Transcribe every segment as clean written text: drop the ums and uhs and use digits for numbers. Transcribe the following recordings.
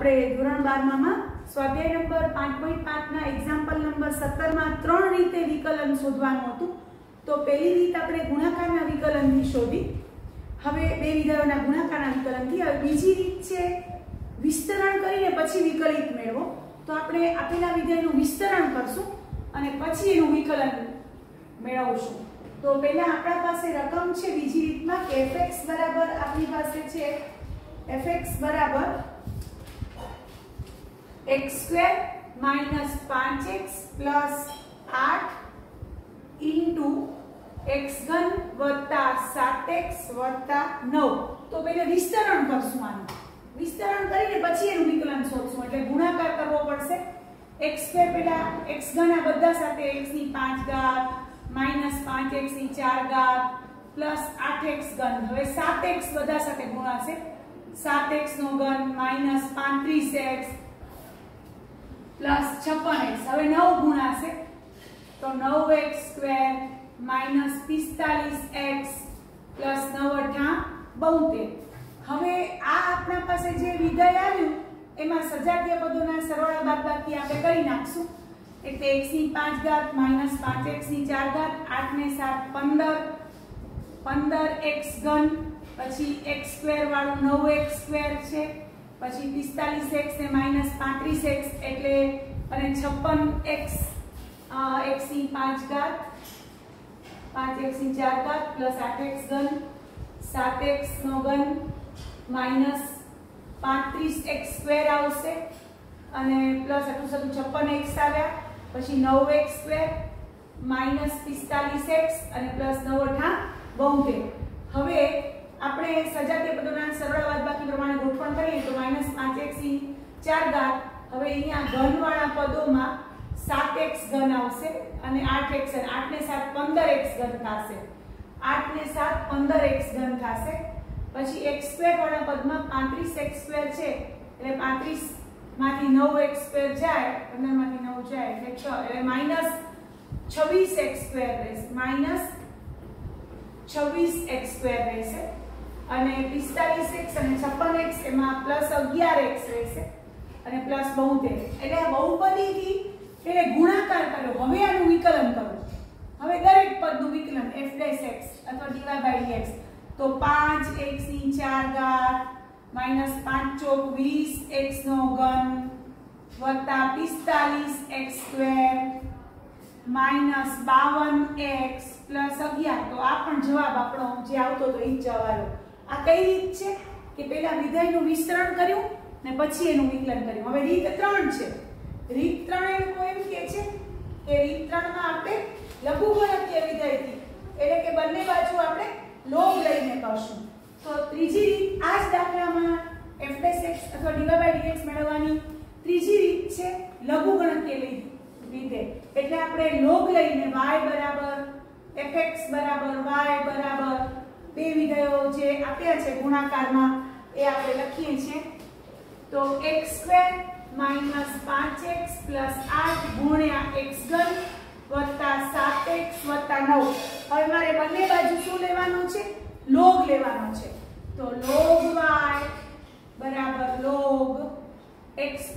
આપણે ધોરણ 12 માં સ્વાધ્યાય નંબર 5.5 ના એક્ઝામ્પલ નંબર 17 માં ત્રણ રીતે વિકલન શોધવાનું હતું। તો પહેલી રીત આપણે ગુણાકારના વિકલનથી શોધી, હવે બે વિધેયોના ગુણાકારના વિકલનથી। હવે બીજી રીત છે વિસ્તરણ કરીને પછી વિકલિત મેળવો। તો આપણે આપેલા વિધેયનું વિસ્તરણ કરશું અને પછી એનું વિકલન મેળવશું। તો પહેલા આપણા પાસે રકમ છે બીજી રીતમાં કે fx બરાબર આપણી પાસે છે fx બરાબર x² - 5x + 8 into x3 + 7x + 9। તો પહેલા વિસ્તરણ કરશું, આનું વિસ્તરણ કરીને પછી એનું વિકલન શોધશું, એટલે ગુણાકાર કરવો પડશે। x² પહેલા x3 આ બધા સાથે x ની 5 ઘાત -5x ની 4 ઘાત + 8x3, હવે 7x બધા સાથે ગુણાશે, 7x નો ઘન -35x + 56x, હવે 9 ગુણાશે તો 9x² - 45x + 9 * 72। હવે આ આપણા પાસે જે વિધેય આવ્યું એમાં સજાતીય પદોના સરવાળા બાદબાકી આપણે કરી નાખશું, એટલે x ની 5 ઘાત -5x ની 4 ઘાત 8 ને 7 15, 15x3, પછી x² વાળું 9x² છે, પછી 45x ને -35x એટલે અને 56x, x ની 5 ઘાત 5x ની 4 ઘાત + 8x3, 7x નો ઘન -35x² આવશે અને પ્લસ આટલું સારું 56x આવ્યા, પછી 9x² -45x અને +9 * 72। હવે આપણે સજાતીય પદોના સરવાળા બાદબાકી પ્રમાણે ગોઠવણ કરીએ તો -5x ની 4 ઘાત, હવે અહીંયા ઘનવાળા પદોમાં 7x ઘન આવશે અને 8x, 8 ને 7 15x ઘન થશે, 8 ને 7 15x ઘન થશે। પછી x² વાળા પદમાં 35x² છે એટલે 35 માંથી 9x² જાય, 15 માંથી 9 જાય એટલે 6, એટલે -26x² રહેશે, -26x² રહેશે અને 45x અને 56x એમાં +11x રહેશે અને +72। એટલે આ બહુપદીથી એટલે ગુણાકાર કર્યો, હવે આનું વિકલન કરો। હવે દરેક પદનું વિકલન f' અથવા dy/dx, તો 5x ની 4 ઘાત -5 ચોક 20x નો ઘન +45x² -52x + 11। તો આ પણ જવાબ આપણો જે આવતો તો એ જ જવાબ આવ્યો। આ કઈ રીત છે કે પહેલા વિધેયનું વિસ્તરણ કર્યું ને પછી એનું વિકલન કર્યું। હવે રીત 3 છે, રીત 3 એ લોકો એમ કહે છે કે રીત 3 માં આપણે લઘુગણકીય વિધેયથી એટલે કે બંને બાજુ આપણે લોગ લઈને કરશું। તો ત્રીજી રીત આ જ દાખલામાં f' અથવા dy/dx મેળવવાની ત્રીજી રીત છે લઘુગણકીય વિધેય, એટલે આપણે લોગ લઈને y બરાબર fx બરાબર y બરાબર બે વિધેયો જે આપ્યા છે ગુણાકારમાં એ આપણે લખીએ છીએ। તો x² - 5x + 8 ગુણ્યા x3 + 7x + 9। હવે મારે બંને બાજુ શું લેવાનું છે? લોગ લેવાનો છે। તો log y બરાબર log x² -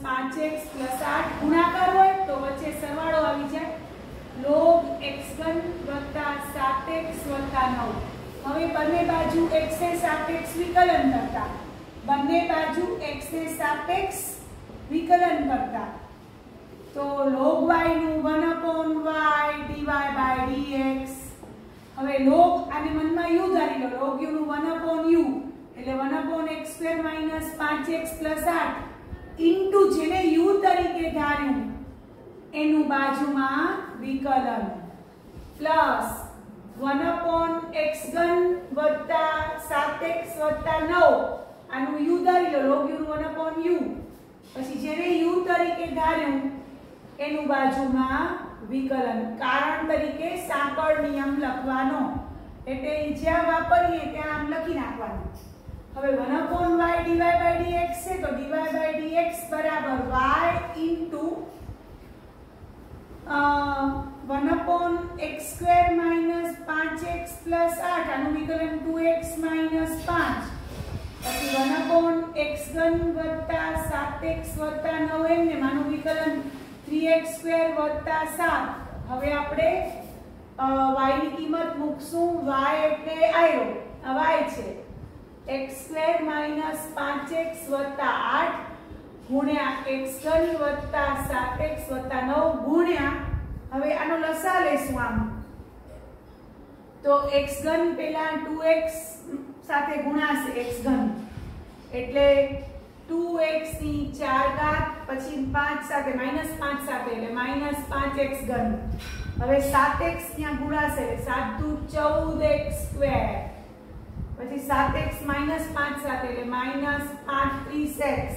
5x + 8 ગુણાકાર હોય તો વચ્ચે સરવાળો આવી જાય, log x3 + 7x + 9। હવે બંને બાજુ x ને સાપેક્ષ વિકલન કરતા, બંને બાજુ x ને સાપેક્ષ વિકલન કરતા, તો log y નું 1/y dy/dx। હવે log આને મનમાં u ધારી લો, log u નું 1/u એટલે 1x² - 5x + 8 ઇન્ટુ જેને u તરીકે ધાર્યું એનું બાજુમાં વિકલન પ્લસ 1x3 + 7x + 9 આનું u ધારી લો, log u નું 1/u, પછી જેને u તરીકે ધાર્યું એનું બાજુમાં વિકલન। કારણ તરીકે સાંકળ નિયમ લખવાનો, એટલે જ્યાં વાપરીએ ત્યાં આમ લખી નાખવાનું। હવે 1/y dy/dx છે તો dy/dx બરાબર y ઇન્ટુ 1x² - 5x + 8 આનું વિકલન 2x - 5, પછી 1x3 ઘન વત્તા 7x વત્તા 9m ને માનું વિકલન 3x² વત્તા 7. હવે આપણે y ની કિંમત મૂકશું. y એટલે આયો આ y છે x² - 5x વત્તા 8 ગુણ્યા x ઘન વત્તા 7x વત્તા 9 ગુણ્યા, હવે આનો લસા લેશું આમ તો x ઘન પેલા 2x સાથે ગુણાશે x ઘન એટલે 2x ની 4 ઘાત પછી 5 સાથે -5 સાથે એટલે -5x ઘન. હવે 7x ત્યાં ગુણાશે એટલે 7 દુ 14x² પછી 7x -5 સાથે એટલે -35x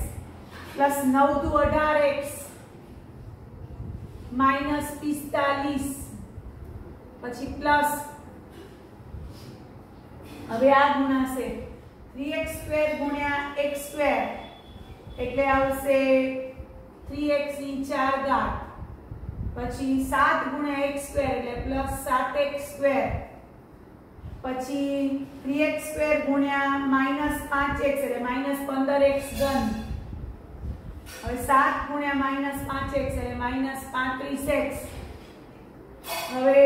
પ્લસ 9 દુ 18x -45 પછી પ્લસ, હવે આ ગુણાશે 3x² ગુણ્યા x² એટલે આવશે 3x ની 4 ઘાત પછી 7 ગુણ્યા x² એટલે પ્લસ 7x² પછી 3x² ગુણ્યા -5x એટલે -15x ઘન. હવે 7 ગુણ્યા -5x એટલે -35x. હવે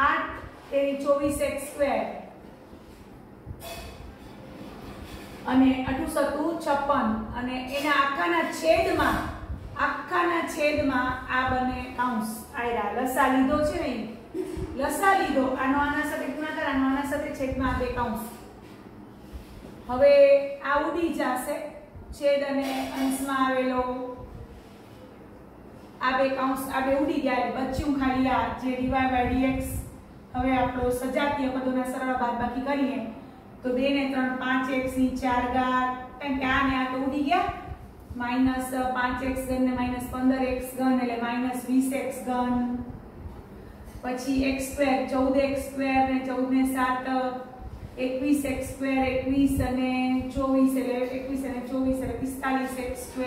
8 તેરી 24x² અને 8 સતુ 56 અને એના આખાના છેદમાં આ બને કૌંસ. આયરા લસા લીધો છે ને, લસા લીધો આનો આના સાથે ગુણાકાર આનો આના સાથે છેદમાં બે કૌંસ. હવે આ ઉડી જશે છેદ અને અંશમાં આવેલો આ બે કૌંસ આ બે ઉડી ગયા બચ્યું ખાલી આ જે dy/dx. હવે આપણો સજાતીય પદોના સરળ બાદબાકી કરીએ તો 2 ને 3 5x ની 4 ઘાત કેમ કે આ ને આ તો ઉડી ગયા -5x ઘન ને -15x ઘન એટલે -20x ઘન પછી x² 14x² ને 14 ને 7 21x² 21 અને 24 એટલે 21 અને 24 એટલે 45x²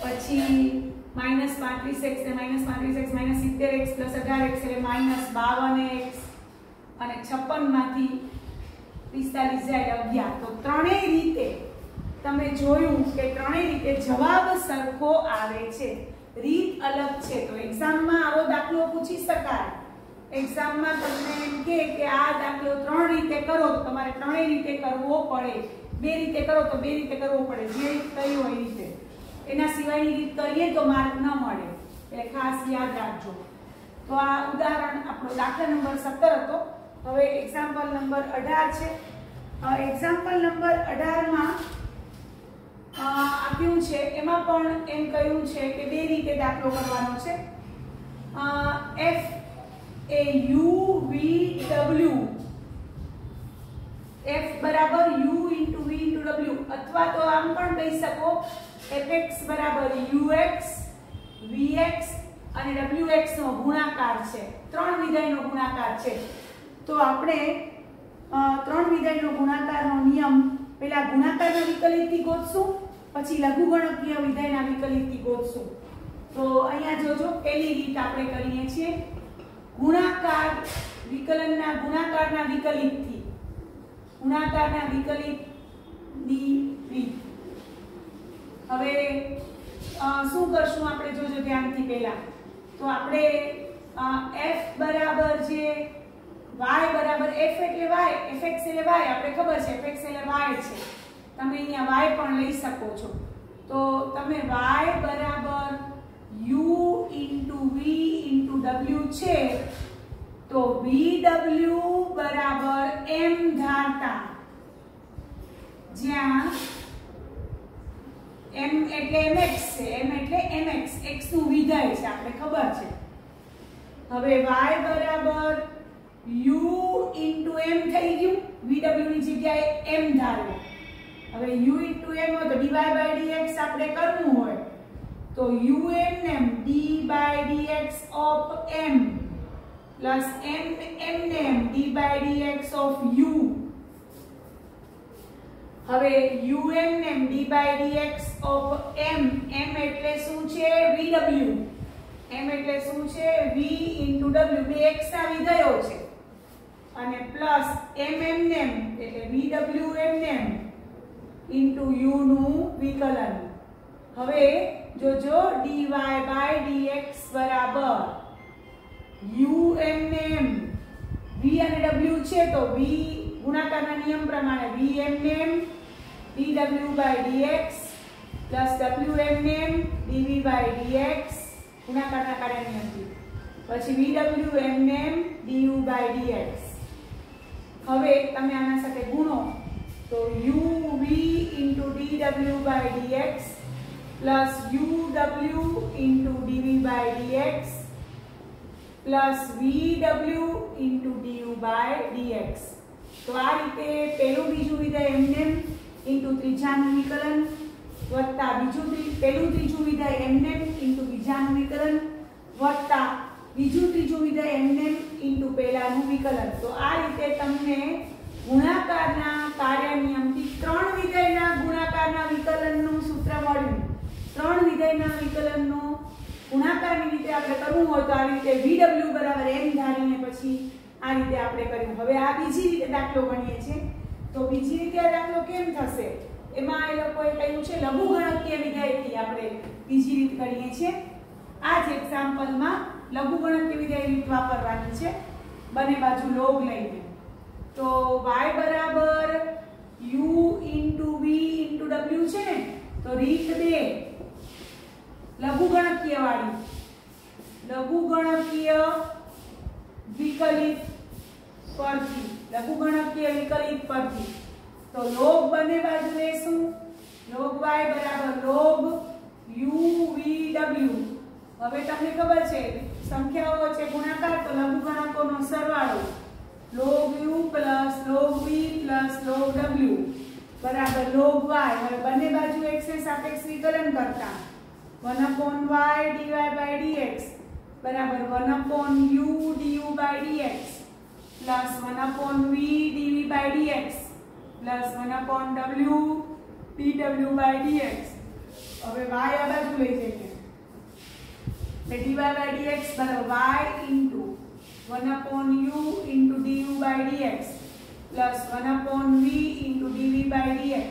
પછી -35x ને -35x -70x + 18x એટલે -52x અને 56 માંથી 45 જાય 11. તો ત્રણેય રીતે તમે જોયું કે ત્રણેય રીતે જવાબ સરખો આવે છે, રીત અલગ છે. તો એક્ઝામમાં આવો દાખલો પૂછી શકાય. એક્ઝામમાં તમને એમ કે આ દાખલો 3 રીતે કરો તો તમારે ત્રણેય રીતે કરવો પડે. 2 રીતે કરો તો 2 રીતે કરવો પડે, જે રીત કરી હોય એ રીતે. એના સિવાયની રીત કરીએ તો માર્ક ન મળે એટલે ખાસ યાદ રાખજો. તો આ ઉદાહરણ આપણો દાખલા નંબર 17 હતો. હવે એક્ઝામ્પલ નંબર 18 છે. એક્ઝામ્પલ નંબર 18 માં આપ્યું છે એમાં પણ એમ કહ્યું છે કે 2 રીતે દાખલો કરવાનો છે. f એ u v w f બરાબર u * v * w અથવા તો આમ પણ કહી શકો fx બરાબર ux vx અને wx નો ગુણાકાર છે. 3 વિધેયનો ગુણાકાર છે. તો આપણે 3 વિધેયનો ગુણાકારનો નિયમ પહેલા ગુણાકારના વિકલિતથી ગોતશું પછી લઘુગણકીય વિધેયના વિકલિતથી ગોતશું. તો અહીંયા જોજો પહેલી રીત આપણે કરીએ છીએ ગુણાકાર વિકલનના ગુણાકારના વિકલિતથી. ગુણાકારના વિકલિતની રીત. હવે શું કરશું આપણે જોજો ધ્યાનથી પહેલા. તો આપણે f બરાબર જે y બરાબર f એટલે y fx એટલે y આપણે ખબર છે fx એટલે y છે. તમે અહીંયા y પણ લઈ શકો છો. તો તમે y બરાબર u * v * w છે તો vw બરાબર m ધારતા જ્યાં m એટલે mx છે, m એટલે mx x નું વિધેય છે આપણે ખબર છે. હવે y બરાબર u * m થઈ ગયું, vw ની જગ્યાએ m ધારો. હવે u * m હોય તો dy/dx આપણે કરવું હોય તો umn d/dx of m plus mmn d/dx of u. હવે umn d/dx of m, m એટલે શું છે vw, m એટલે શું છે v * w, બે x ના વિધેયો છે અને પ્લસ mmn એટલે vwmn ઇન્ટુ યુ નું વિકલન. હવે જોજો dy by dx બરાબર u એમને એમ v અને w છે તો v ગુણાકારના નિયમ પ્રમાણે v એમને એમ dw by dx plus w એમને એમ dv by dx ગુણાકારના કાર્ય નિયમથી પછી vw એમને એમ du by dx. હવે તમે આના સાથે ગુણો તો uv into dw by dx plus uw into dv by dx plus vw into du by dx. તો આ રીતે પહેલું બીજું વિધેય એમને એમ into ત્રીજાનું વિકલન વત્તા પહેલું ત્રીજું વિધેય એમને એમ into બીજાનું વિકલન વત્તા બીજું ત્રીજું વિધેય એમને એમ into પહેલાનું વિકલન. તો આ રીતે તમને ગુણાકારના કાર્ય નિયમથી ત્રણ વિધેયના ગુણાકારના વિકલનનું સૂત્ર મળ્યું. ત્રણ વિધેયના વિકલનનો ગુણાકારની રીતે આપણે કરવું હોય તો આ રીતે vw બરાબર m ધારીને પછી આ રીતે આપણે કર્યું. હવે આ બીજી રીતે દાખલો ગણીએ છીએ તો બીજી રીતે આ દાખલો કેમ થશે એમાં એ લોકોએ કહ્યું છે લઘુગણકીય વિધેયથી આપણે બીજી રીત કરીએ છીએ. આ જ એક્ઝામ્પલમાં લઘુગણકીય વિધેય રીત વાપરવાની છે બંને બાજુ લોગ લઈને. તો y બરાબર u into v into w છે ને તો રીત 2 લઘુગણકીય વાળી લઘુગણકીય વિકલિત પરથી તો log બંને બાજુ લેશું log y બરાબર log u v w. હવે તમને ખબર છે સંખ્યાઓ વચ્ચે ગુણાકાર તો લઘુગણકોનો સરવાળો log u plus log v plus log w બરાબર log y. હવે બંને બાજુ x ને સાપેક્ષ વિકલન કરતા 1/y dy by dx બરાબર 1/u du by dx plus 1/v dv by dx plus 1/w dw by dx. હવે y આ બાજુ લઈ જઈએ એટલે dy by dx બરાબર y into 1/u into du by dx plus 1/v into dv by dx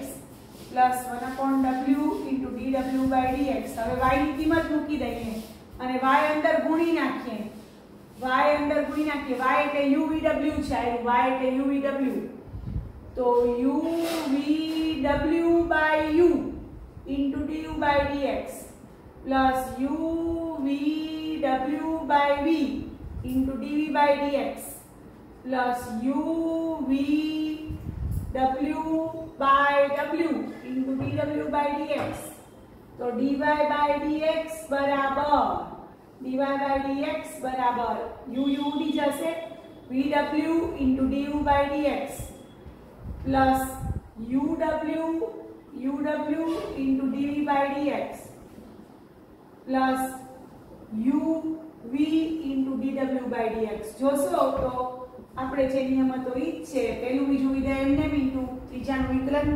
plus 1/w into dw by dx. હવે y ની કિંમત મૂકી દઈએ અને y અંદર ગુણી નાખીએ y એટલે uvw છે y એટલે uvw તો uvw by u into du by dx plus uvw by v into dv by dx plus uvw by w into dw by dx. તો dy by dx બરાબર u ઉડી જશે vw into du by dx plus uw into dv by dx plus uv into dw by dx. જોશો તો આપણે જે નિયમ હતો ઈ જ છે પહેલું બીજું વિધેય એમને ઇન્ટુ ત્રીજાનું વિકલન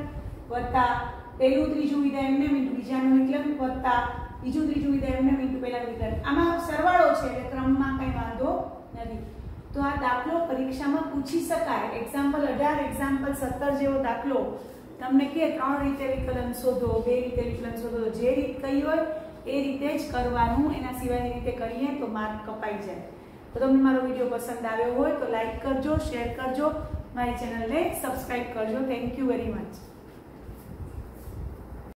વત્તા પહેલું ત્રીજું વિધેય એમને ઇન્ટુ બીજાનું વિકલન વત્તા બીજું ત્રીજું વિધેય એમને ઇન્ટુ પહેલાનું વિકલન. આમાં સરવાળો છે એટલે ક્રમમાં કંઈ વાંધો નથી. તો આ દાખલો પરીક્ષામાં પૂછી શકાય. એક્ઝામ્પલ 18 એક્ઝામ્પલ 17 જેવો દાખલો તમને કે 3 રીતે વિકલન શોધો 2 રીતે વિકલન શોધો જે રીત કહી હોય એ રીતે જ કરવાનું. એના સિવાયની રીતે કરીએ તો માર્ક કપાઈ જાય. તો તમને મારો વિડીયો પસંદ આવ્યો હોય તો લાઈક કરજો, શેર કરજો, મારી ચેનલને સબસ્ક્રાઇબ કરજો. Thank you very much.